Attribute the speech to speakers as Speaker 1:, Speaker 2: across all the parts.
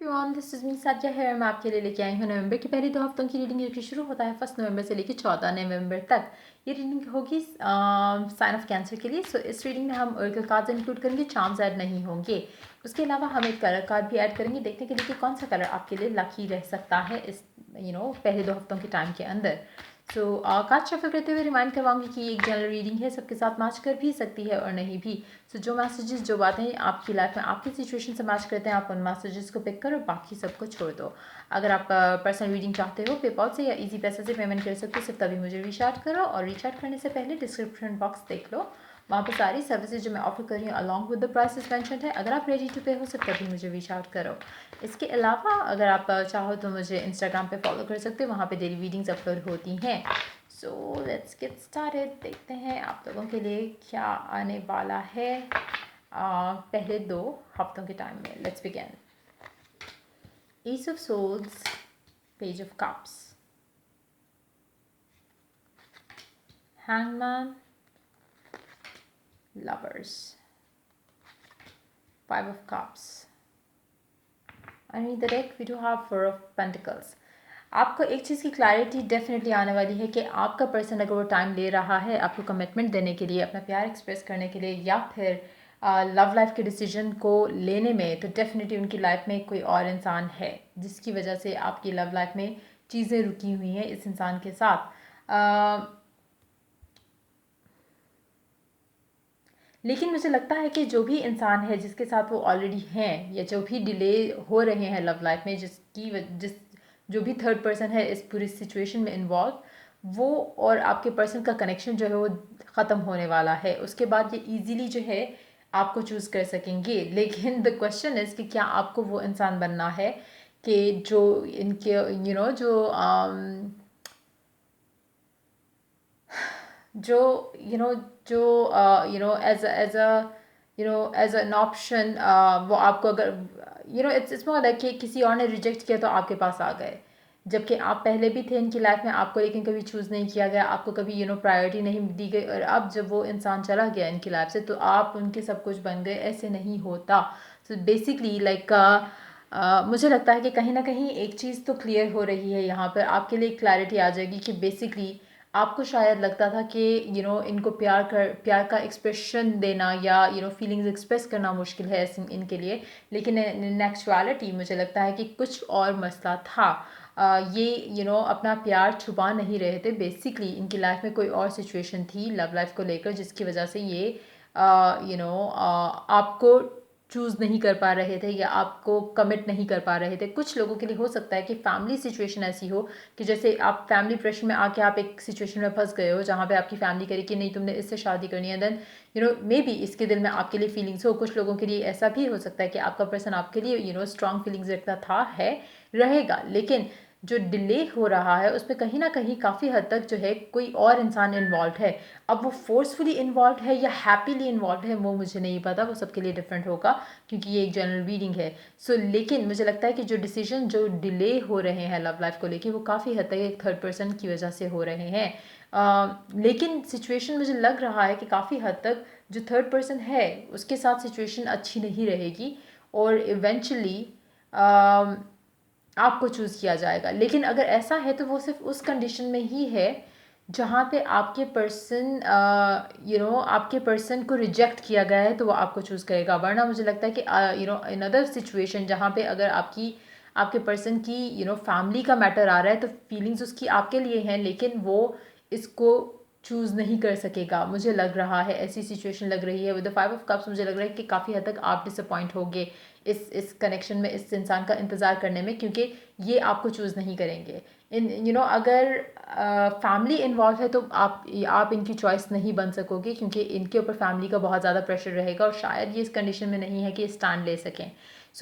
Speaker 1: Everyone, this is me साज्या है। मैं आपके लिए लेके आई हूँ नवंबर के पहले 2 हफ्तों की रीडिंग, जो कि शुरू होता है 1 नवंबर से लेकर 14 नवंबर तक। ये रीडिंग होगी साइन ऑफ कैंसर के लिए। सो इस रीडिंग में हम ओरेकल कार्ड्स इंक्लूड करेंगे, चार्म्स ऐड नहीं होंगे। उसके अलावा हम एक कलर कार्ड भी ऐड करेंगे, देखने के लिए कि कौन सा कलर आपके लिए लकी रह सकता है इस पहले 2 हफ्तों के टाइम के अंदर। सो कार्ड शफल करते हुए रिमाइंड करवाऊंगी कि ये एक जनरल रीडिंग है, सबके साथ मैच कर भी सकती है और नहीं भी। सो जो मैसेजेस, जो बातें आपकी लाइफ में आपकी सिचुएशन से मैच करते हैं, आप उन मैसेजेस को पिक करो, बाकी सबको छोड़ दो। अगर आप पर्सनल रीडिंग चाहते हो, पेपॉल से या इजी पैसे से पेमेंट कर सकते हो, सिर्फ तभी मुझे रीच आउट करो। और रीच आउट करने से पहले डिस्क्रिप्शन बॉक्स देख लो, वहाँ पर सारी सर्विसेज जो मैं ऑफर कर रही हूँ along with the prices mentioned है। अगर आप रेडी टू पे हो, सिर्फ तभी मुझे रीच आउट करो। इसके अलावा अगर आप चाहो तो मुझे इंस्टाग्राम पे फॉलो कर सकते हो, वहाँ पे डेली रीडिंग्स अपलोड होती हैं। So let's get started. देखते हैं आप लोगों के लिए क्या आने वाला है पहले 2 हफ्तों के टाइम में। Let's begin. Ace of souls, page of cups, hangman, lovers, 5 of cups. Underneath the deck we do have 4 of pentacles. आपको एक चीज़ की क्लैरिटी डेफिनेटली आने वाली है कि आपका पर्सन अगर वो टाइम ले रहा है आपको कमिटमेंट देने के लिए, अपना प्यार एक्सप्रेस करने के लिए, या फिर लव लाइफ के डिसीजन को लेने में, तो डेफिनेटली उनकी लाइफ में कोई और इंसान है जिसकी वजह से आपकी लव लाइफ में चीज़ें रुकी हुई हैं इस इंसान के साथ। लेकिन मुझे लगता है कि जो भी इंसान है जिसके साथ वो ऑलरेडी हैं, या जो भी डिले हो रहे हैं लव लाइफ में, जिस जो भी थर्ड पर्सन है इस पूरी सिचुएशन में इन्वॉल्व, वो और आपके पर्सन का कनेक्शन जो है वो ख़त्म होने वाला है। उसके बाद ये इजीली जो है आपको चूज़ कर सकेंगे। लेकिन द क्वेश्चन इज़ कि क्या आपको वो इंसान बनना है कि जो इनके जो जो as a as an option, वो आपको अगर इट्स मोर लाइक कि किसी और ने रिजेक्ट किया तो आपके पास आ गए, जबकि आप पहले भी थे इनकी लाइफ में, आपको लेकिन कभी चूज़ नहीं किया गया, आपको कभी प्रायोरिटी नहीं दी गई। और अब जब वो इंसान चला गया इनकी लाइफ से तो आप उनके सब कुछ बन गए। ऐसे नहीं होता। सो बेसिकली लाइक मुझे लगता है कि कहीं ना कहीं एक चीज़ तो क्लियर हो रही है यहाँ पर, आपके लिए क्लैरिटी आ जाएगी कि बेसिकली आपको शायद लगता था कि इनको प्यार का एक्सप्रेशन देना या फीलिंग्स एक्सप्रेस करना मुश्किल है इनके लिए। लेकिन इन एक्चुअलिटी मुझे लगता है कि कुछ और मसला था। ये अपना प्यार छुपा नहीं रहे थे। बेसिकली इनकी लाइफ में कोई और सिचुएशन थी लव लाइफ को लेकर, जिसकी वजह से ये आपको चूज़ नहीं कर पा रहे थे या आपको कमिट नहीं कर पा रहे थे। कुछ लोगों के लिए हो सकता है कि फैमिली सिचुएशन ऐसी हो कि जैसे आप फैमिली प्रेशर में आके आप एक सिचुएशन में फंस गए हो जहाँ पे आपकी फैमिली करे कि नहीं तुमने इससे शादी करनी है, देन मे बी इसके दिल में आपके लिए फीलिंग्स हो। कुछ लोगों के लिए ऐसा भी हो सकता है कि आपका पर्सन आपके लिए स्ट्रॉन्ग फीलिंग्स रखता था, है, रहेगा। लेकिन जो डिले हो रहा है उसमें कहीं ना कहीं काफ़ी हद तक जो है कोई और इंसान इन्वॉल्व है। अब वो फोर्सफुली इन्वॉल्व है या हैप्पीली इन्वॉल्व है वो मुझे नहीं पता, वो सबके लिए डिफरेंट होगा क्योंकि ये एक जनरल रीडिंग है। लेकिन मुझे लगता है कि जो डिसीजन जो डिले हो रहे हैं लव लाइफ को लेके, वो काफ़ी हद तक एक थर्ड पर्सन की वजह से हो रहे हैं। लेकिन सिचुएशन मुझे लग रहा है कि काफ़ी हद तक जो थर्ड पर्सन है उसके साथ सिचुएशन अच्छी नहीं रहेगी और इवेंचुअली आपको चूज़ किया जाएगा। लेकिन अगर ऐसा है तो वो सिर्फ उस कंडीशन में ही है जहाँ पे आपके पर्सन आपके पर्सन को रिजेक्ट किया गया है तो वो आपको चूज़ करेगा। वरना मुझे लगता है कि इन अदर सिचुएशन जहाँ पे अगर आपके पर्सन की फैमिली का मैटर आ रहा है तो फीलिंग्स उसकी आपके लिए हैं, लेकिन वो इसको चूज़ नहीं कर सकेगा। मुझे लग रहा है ऐसी सिचुएशन लग रही है विद द 5 ऑफ कप्स। मुझे लग रहा है कि काफ़ी हद तक आप डिसअपॉइंट होगे इस कनेक्शन में, इस इंसान का इंतज़ार करने में, क्योंकि ये आपको चूज़ नहीं करेंगे। अगर फैमिली इन्वॉल्व है तो आप इनकी चॉइस नहीं बन सकोगे क्योंकि इनके ऊपर फैमिली का बहुत ज़्यादा प्रेशर रहेगा और शायद ये इस कंडीशन में नहीं है कि स्टैंड ले सकें।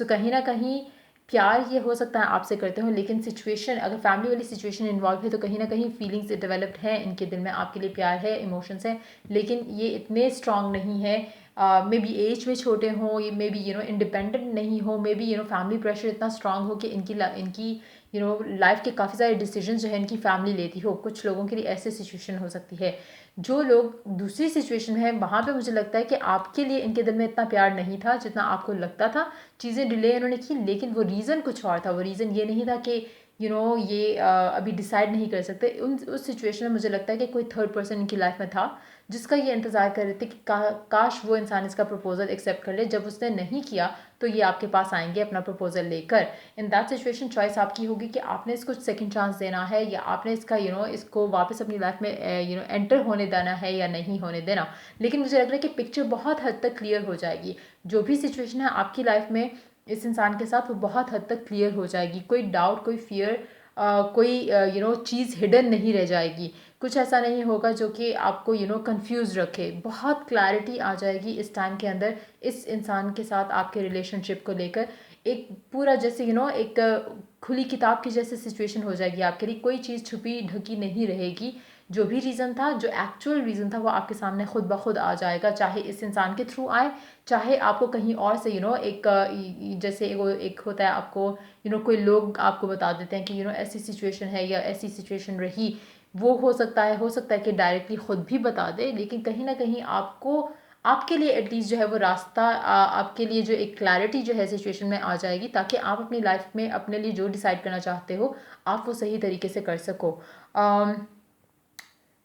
Speaker 1: कहीं ना कहीं प्यार ये हो सकता है आपसे करते हो, लेकिन सिचुएशन अगर फैमिली वाली सिचुएशन इन्वॉल्व है तो कहीं ना कहीं फीलिंग्स डेवलप्ड हैं इनके दिल में, आपके लिए प्यार है, इमोशंस हैं, लेकिन ये इतने स्ट्रांग नहीं है मे बी एज में छोटे हों, मे बी इंडिपेंडेंट नहीं हो, मे बी फैमिली प्रेशर इतना स्ट्रांग हो कि इनकी लाइफ के काफ़ी सारे डिसीजन जो है इनकी फैमिली लेती हो। कुछ लोगों के लिए ऐसे सिचुएशन हो सकती है। जो लोग दूसरी सिचुएशन है वहाँ पे मुझे लगता है कि आपके लिए इनके दिल में इतना प्यार नहीं था जितना आपको लगता था। चीज़ें डिले इन्होंने की, लेकिन वो रीज़न कुछ और था। वो रीज़न ये नहीं था कि ये अभी डिसाइड नहीं कर सकते। उस सिचुएशन में मुझे लगता है कि कोई थर्ड पर्सन इनकी लाइफ में था जिसका ये इंतज़ार कर रहे थे कि काश वो इंसान इसका प्रपोजल एक्सेप्ट कर ले। जब उसने नहीं किया तो ये आपके पास आएंगे अपना प्रपोजल लेकर। इन दैट सिचुएशन चॉइस आपकी होगी कि आपने इसको सेकंड चांस देना है या आपने इसका इसको वापस अपनी लाइफ में एंटर होने देना है या नहीं होने देना। लेकिन मुझे लग रहा है कि पिक्चर बहुत हद तक क्लियर हो जाएगी। जो भी सिचुएशन है आपकी लाइफ में इस इंसान के साथ, वो बहुत हद तक क्लियर हो जाएगी। कोई डाउट, कोई फियर, कोई चीज़ हिडन नहीं रह जाएगी। कुछ ऐसा नहीं होगा जो कि आपको कंफ्यूज रखे। बहुत क्लैरिटी आ जाएगी इस टाइम के अंदर इस इंसान के साथ आपके रिलेशनशिप को लेकर। एक पूरा जैसे एक खुली किताब की जैसे सिचुएशन हो जाएगी आपके लिए। कोई चीज़ छुपी ढकी नहीं रहेगी। जो भी रीज़न था, जो एक्चुअल रीज़न था, वो आपके सामने खुद ब खुद आ जाएगा। चाहे इस इंसान के थ्रू आए, चाहे आपको कहीं और से एक जैसे एक होता है आपको कोई लोग आपको बता देते हैं कि ऐसी सिचुएशन है या ऐसी सिचुएशन रही। वो हो सकता है कि डायरेक्टली खुद भी बता दे, लेकिन कहीं ना कहीं आपको आपके लिए एटलीस्ट जो है वो रास्ता आपके लिए जो एक क्लैरिटी जो है सिचुएशन में आ जाएगी, ताकि आप अपनी लाइफ में अपने लिए जो डिसाइड करना चाहते हो आप वो सही तरीके से कर सको।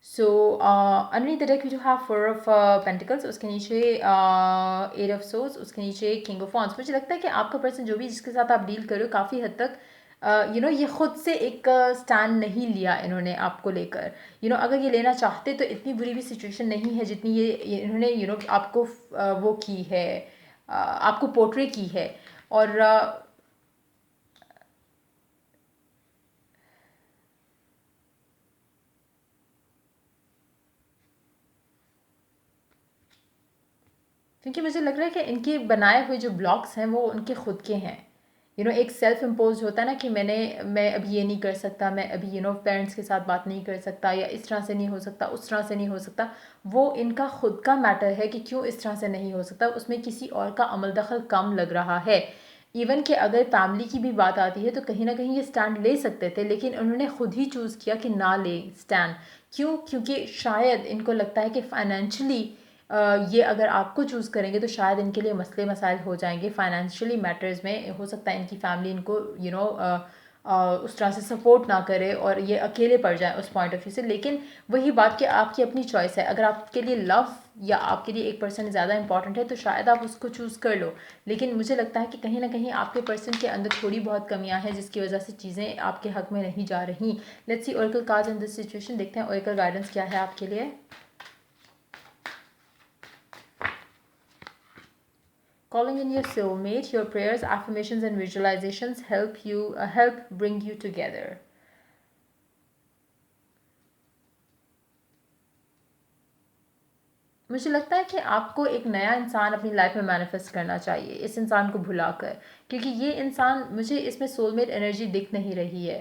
Speaker 1: सो underneath the deck we do have four of pentacles, उसके नीचे एट ऑफ सोर्ड्स, उसके नीचे किंग ऑफ वॉन्ड्स। मुझे लगता है कि आपका पर्सन जो भी जिसके साथ आप डील कर रहे हो काफ़ी हद तक ये खुद से एक स्टैंड नहीं लिया इन्होंने आपको लेकर। अगर ये लेना चाहते तो इतनी बुरी भी सिचुएशन नहीं है जितनी ये इन्होंने आपको वो की है, आपको पोर्ट्रे की है। और क्योंकि मुझे लग रहा है कि इनके बनाए हुए जो ब्लॉक्स हैं वो उनके खुद के हैं। एक सेल्फ इम्पोज होता है ना कि मैं अभी ये नहीं कर सकता, मैं अभी पेरेंट्स के साथ बात नहीं कर सकता, या इस तरह से नहीं हो सकता, उस तरह से नहीं हो सकता। वो इनका खुद का मैटर है कि क्यों इस तरह से नहीं हो सकता। उसमें किसी और का अमल दखल कम लग रहा है। इवन कि अगर फैमिली की भी बात आती है तो कहीं ना कहीं ये स्टैंड ले सकते थे, लेकिन उन्होंने खुद ही चूज़ किया कि ना ले स्टैंड। क्यों? क्योंकि शायद इनको लगता है कि फाइनेंशियली ये अगर आपको चूज़ करेंगे तो शायद इनके लिए मसले मसाइल हो जाएंगे फाइनेंशियली मैटर्स में। हो सकता है इनकी फैमिली इनको उस तरह से सपोर्ट ना करे और ये अकेले पड़ जाए उस पॉइंट ऑफ व्यू से। लेकिन वही बात कि आपकी अपनी चॉइस है। अगर आपके लिए लव या आपके लिए एक पर्सन ज़्यादा इंपॉर्टेंट है तो शायद आप उसको चूज़ कर लो। लेकिन मुझे लगता है कि कहीं ना कहीं आपके पर्सन के अंदर थोड़ी बहुत कमियां हैं जिसकी वजह से चीज़ें आपके हक में नहीं जा रही। Let's see Oracle cards in this situation. देखते हैं ओरेकल गाइडेंस क्या है आपके लिए। Calling in your soulmate, your prayers, affirmations and visualizations help bring you together. मुझे लगता है कि आपको एक नया इंसान अपनी लाइफ में मैनिफेस्ट करना चाहिए इस इंसान को भुलाकर, क्योंकि ये इंसान मुझे इसमें सोलमेट एनर्जी दिख नहीं रही है।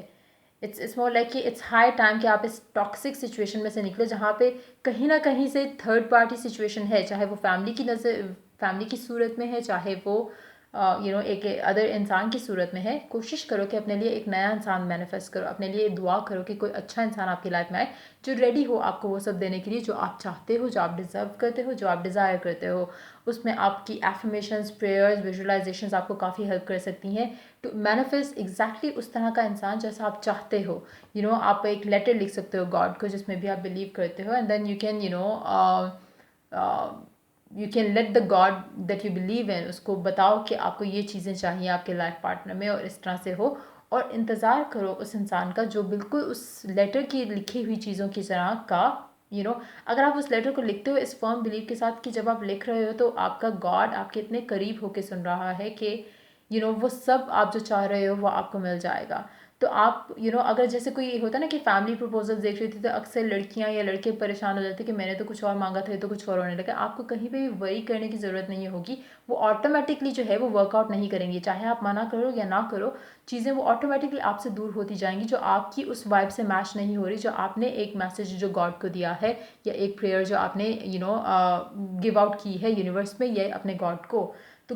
Speaker 1: इट्स मोर लाइक कि इट्स हाई टाइम कि आप इस टॉक्सिक सिचुएशन में से निकलो जहाँ पे कहीं ना कहीं से थर्ड पार्टी सिचुएशन है, चाहे वो फैमिली की सूरत में है, चाहे वो एक अदर इंसान की सूरत में है। कोशिश करो कि अपने लिए एक नया इंसान मैनिफेस्ट करो, अपने लिए दुआ करो कि कोई अच्छा इंसान आपकी लाइफ में आए जो रेडी हो आपको वो सब देने के लिए जो आप चाहते हो, जो आप डिज़र्व करते हो, जो आप डिज़ायर करते हो। उसमें आपकी एफर्मेशंस, प्रेयर्स, विजुअलाइजेशंस आपको काफ़ी हेल्प कर सकती हैं टू मैनिफेस्ट एग्जैक्टली उस तरह का इंसान जैसा आप चाहते हो। आप एक लेटर लिख सकते हो गॉड को जिसमें भी आप बिलीव करते हो, and then you can you can let the God that you believe in, उसको बताओ कि आपको ये चीज़ें चाहिए आपके लाइफ पार्टनर में और इस तरह से हो। और इंतज़ार करो उस इंसान का जो बिल्कुल उस लेटर की लिखी हुई चीज़ों की तरह का अगर आप उस लेटर को लिखते हो इस फर्म बिलीव के साथ कि जब आप लिख रहे हो तो आपका गॉड आपके इतने करीब होके सुन रहा है कि वो सब आप जो चाह रहे हो वो आपको मिल जाएगा। तो आप अगर जैसे कोई होता है ना कि फैमिली प्रपोजल देख रही थी, तो अक्सर लड़कियां या लड़के परेशान हो जाते हैं कि मैंने तो कुछ और मांगा था, तो कुछ और होने लगा। आपको कहीं पे भी वरी करने की ज़रूरत नहीं होगी। वो ऑटोमेटिकली जो है वो वर्कआउट नहीं करेंगी, चाहे आप मना करो या ना करो, चीज़ें वो ऑटोमेटिकली आपसे दूर होती जाएंगी, जो आपकी उस वाइब से मैच नहीं हो रही, जो आपने एक मैसेज जो गॉड को दिया है, या एक प्रेयर जो आपने गिव आउट की है यूनिवर्स में या अपने गॉड को। तो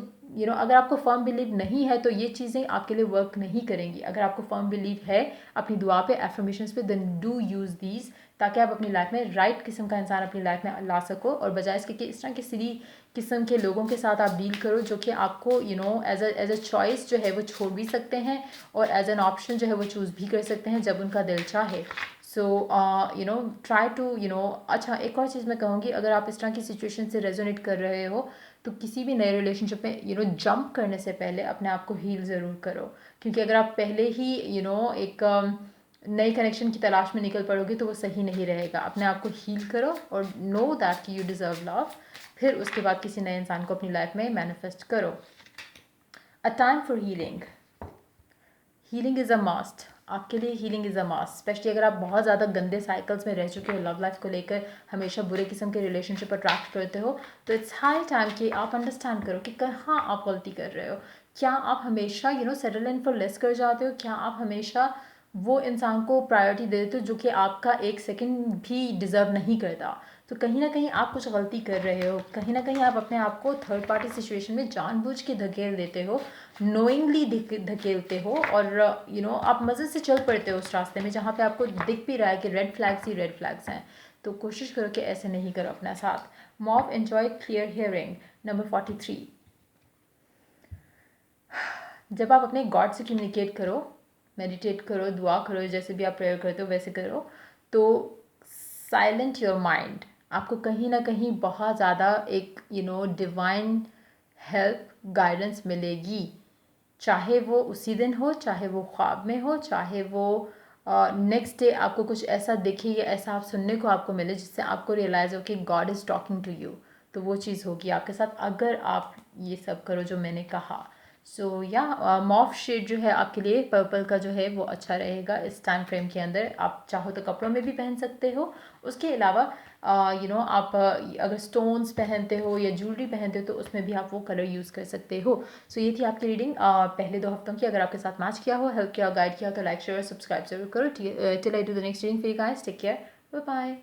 Speaker 1: अगर आपको फर्म बिलीव नहीं है तो ये चीज़ें आपके लिए वर्क नहीं करेंगी। अगर आपको फर्म बिलीव है अपनी दुआ पे, एफर्मेशंस पे, देन डू यूज़ दीज, ताकि आप अपनी लाइफ में राइट किस्म का इंसान अपनी लाइफ में ला सको, और बजाय इसके कि इस तरह के सिली किस्म के लोगों के साथ आप डील करो जो कि आपको एज अ चॉइस जो है वो छोड़ भी सकते हैं, और एज एन ऑप्शन जो है वो चूज़ भी कर सकते हैं जब उनका दिल चाहे। सो ट्राई टू अच्छा, एक और चीज़ मैं कहूँगी, अगर आप इस तरह की सिचुएशन से रेजोनेट कर रहे हो, तो किसी भी नए रिलेशनशिप में जंप करने से पहले अपने आप को हील ज़रूर करो। क्योंकि अगर आप पहले ही एक नई कनेक्शन की तलाश में निकल पड़ोगे तो वो सही नहीं रहेगा। अपने आप को हील करो और नो दैट कि यू डिज़र्व लव, फिर उसके बाद किसी नए इंसान को अपनी लाइफ में मैनिफेस्ट करो। A time for healing. Healing is a must. आपके लिए healing is a must, specially अगर आप बहुत ज़्यादा गंदे साइकिल्स में रह चुके हो, लव लाइफ को लेकर हमेशा बुरे किस्म के रिलेशनशिप अट्रैक्ट करते हो, तो इट्स हाई टाइम कि आप अंडरस्टैंड करो कि कहाँ आप गलती कर रहे हो। क्या आप हमेशा सेटल इन फॉर लेस कर जाते हो? क्या आप हमेशा वो इंसान को प्रायोरिटी दे देते हो जो कि आपका एक सेकंड भी डिज़र्व नहीं करता? तो कहीं ना कहीं आप कुछ गलती कर रहे हो, कहीं ना कहीं आप अपने आप को थर्ड पार्टी सिचुएशन में जानबूझ के धकेल देते हो, नोइंगली धकेलते हो, और आप मज़े से चल पड़ते हो उस रास्ते में जहाँ पे आपको दिख भी रहा है कि रेड फ्लैग्स ही रेड फ्लैग्स हैं। तो कोशिश करो कि ऐसे नहीं करो अपने साथ। Mauve enjoy clear hearing. Number 43, जब आप अपने गॉड से कम्युनिकेट करो, मेडिटेट करो, दुआ करो, जैसे भी आप प्रेयर करते हो वैसे करो, तो साइलेंट योर माइंड। आपको कहीं ना कहीं बहुत ज़्यादा एक डिवाइन हेल्प, गाइडेंस मिलेगी। चाहे वो उसी दिन हो, चाहे वो ख्वाब में हो, चाहे वो नेक्स्ट डे आपको कुछ ऐसा दिखे या ऐसा आप सुनने को आपको मिले जिससे आपको रियलाइज़ हो कि God is talking to you. तो वो चीज़ होगी आपके साथ अगर आप ये सब करो जो मैंने कहा। सो या मॉफ शेड जो है आपके लिए, पर्पल का जो है वो अच्छा रहेगा इस टाइम फ्रेम के अंदर। आप चाहो तो कपड़ों में भी पहन सकते हो। उसके अलावा आप अगर स्टोन्स पहनते हो या ज्वेलरी पहनते हो तो उसमें भी आप वो कलर यूज़ कर सकते हो। सो ये थी आपकी रीडिंग पहले 2 हफ्तों की। अगर आपके साथ मैच किया हो, हेल्प किया, गाइड किया, तो लाइक शेयर सब्सक्राइब जरूर करो। Till I do the next reading for you guys, take care, bye bye.